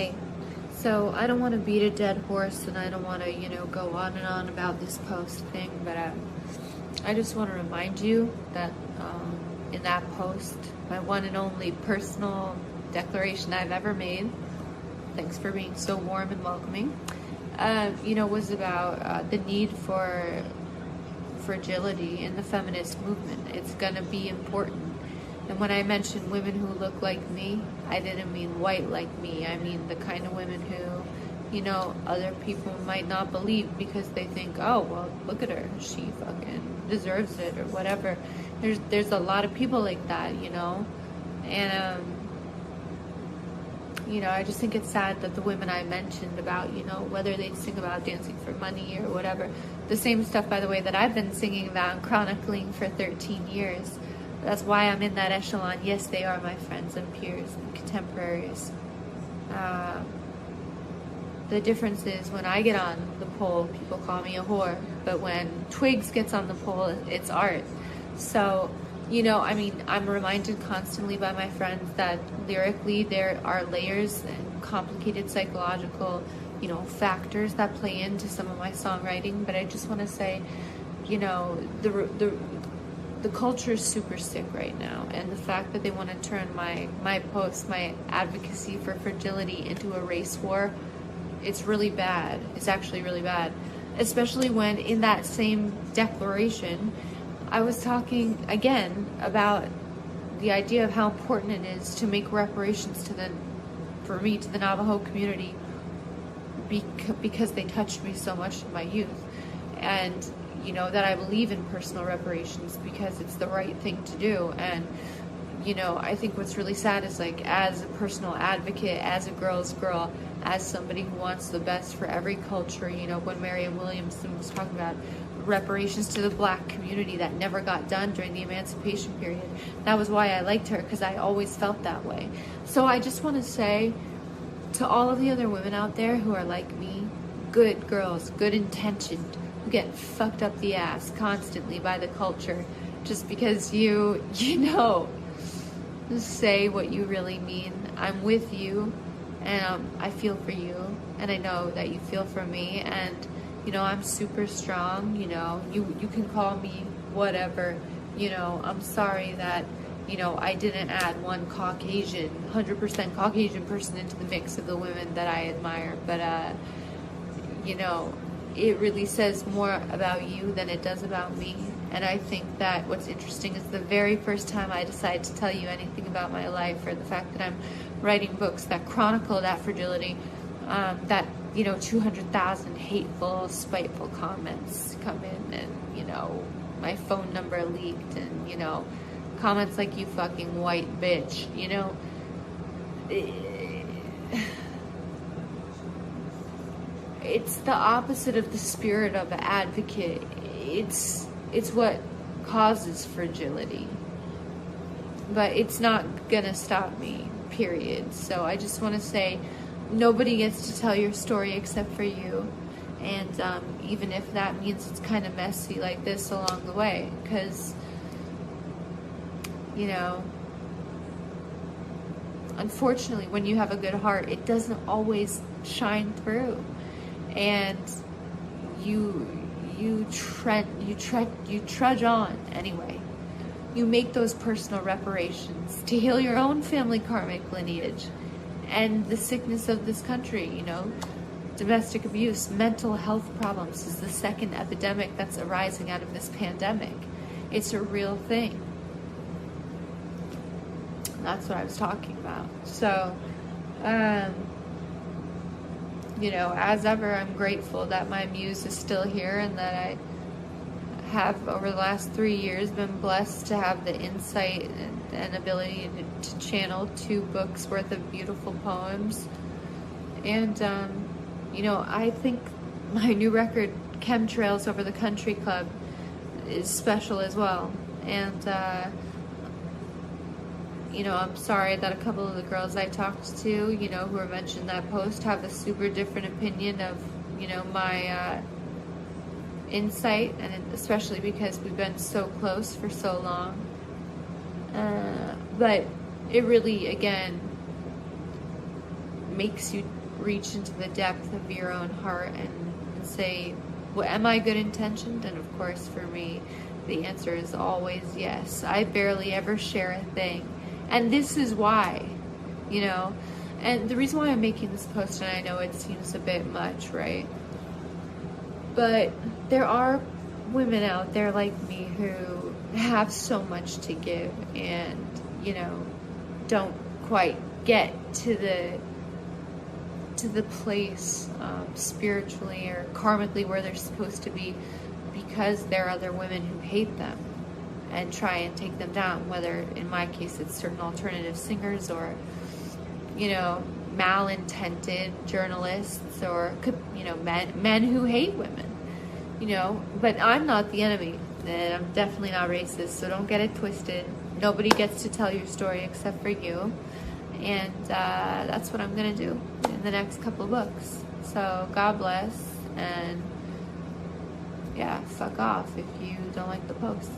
Hey, so I don't want to beat a dead horse and I don't want to, go on and on about this post thing, but I just want to remind you that in that post, my one and only personal declaration I've ever made, thanks for being so warm and welcoming, was about the need for fragility in the feminist movement. It's going to be important. And when I mentioned women who look like me, I didn't mean white like me. I mean the kind of women who, other people might not believe because they think, oh, well, look at her. She fucking deserves it or whatever. There's a lot of people like that, And, I just think it's sad that the women I mentioned about, whether they sing about dancing for money or whatever, the same stuff, by the way, that I've been singing about and chronicling for 13 years. That's why I'm in that echelon. Yes, they are my friends and peers and contemporaries. The difference is when I get on the pole, people call me a whore. But when Twigs gets on the pole, it's art. So, I'm reminded constantly by my friends that lyrically there are layers and complicated psychological, factors that play into some of my songwriting. But I just want to say, the culture is super sick right now, and the fact that they want to turn my posts, my advocacy for fragility into a race war, it's really bad. It's actually really bad, especially when in that same declaration I was talking again about the idea of how important it is to make reparations to the Navajo community because they touched me so much in my youth, and that I believe in personal reparations because it's the right thing to do. And, I think what's really sad is, like, as a personal advocate, as a girl's girl, as somebody who wants the best for every culture, when Marianne Williamson was talking about reparations to the black community that never got done during the emancipation period, that was why I liked her, because I always felt that way. So I just want to say to all of the other women out there who are like me, good girls, good intentioned, who get fucked up the ass constantly by the culture just because you say what you really mean. I'm with you, and I feel for you, and I know that you feel for me, and I'm super strong. You can call me whatever. I'm sorry that I didn't add one 100% Caucasian person into the mix of the women that I admire, but it really says more about you than it does about me. And I think that what's interesting is the very first time I decided to tell you anything about my life, or the fact that I'm writing books that chronicle that fragility, that 200,000 hateful, spiteful comments come in, and my phone number leaked, and comments like, you fucking white bitch, it's the opposite of the spirit of an advocate. It's what causes fragility, but it's not gonna stop me, period. So I just want to say, nobody gets to tell your story except for you, and even if that means it's kind of messy like this along the way, because unfortunately when you have a good heart, it doesn't always shine through, and you trudge on anyway. You make those personal reparations to heal your own family karmic lineage and the sickness of this country. Domestic abuse, mental health problems is the second epidemic that's arising out of this pandemic. It's a real thing. That's what I was talking about. So, as ever, I'm grateful that my muse is still here, and that I have, over the last 3 years, been blessed to have the insight and ability to channel 2 books worth of beautiful poems. And, I think my new record, Chemtrails Over the Country Club, is special as well. And, I'm sorry that a couple of the girls I talked to, who were mentioned in that post, have a super different opinion of, my insight, and especially because we've been so close for so long. But it really, again, makes you reach into the depth of your own heart and say, well, am I good intentioned? And of course, for me, the answer is always yes. I barely ever share a thing. And this is why, you know. And the reason why I'm making this post, and I know it seems a bit much, right? But there are women out there like me who have so much to give and, you know, don't quite get to the place spiritually or karmically where they're supposed to be, because there are other women who hate them and try and take them down, whether in my case it's certain alternative singers or, you know, malintended journalists or, you know, men who hate women, you know. But I'm not the enemy, and I'm definitely not racist, so don't get it twisted. Nobody gets to tell your story except for you. And that's what I'm going to do in the next couple of books. So God bless, and yeah, fuck off if you don't like the post.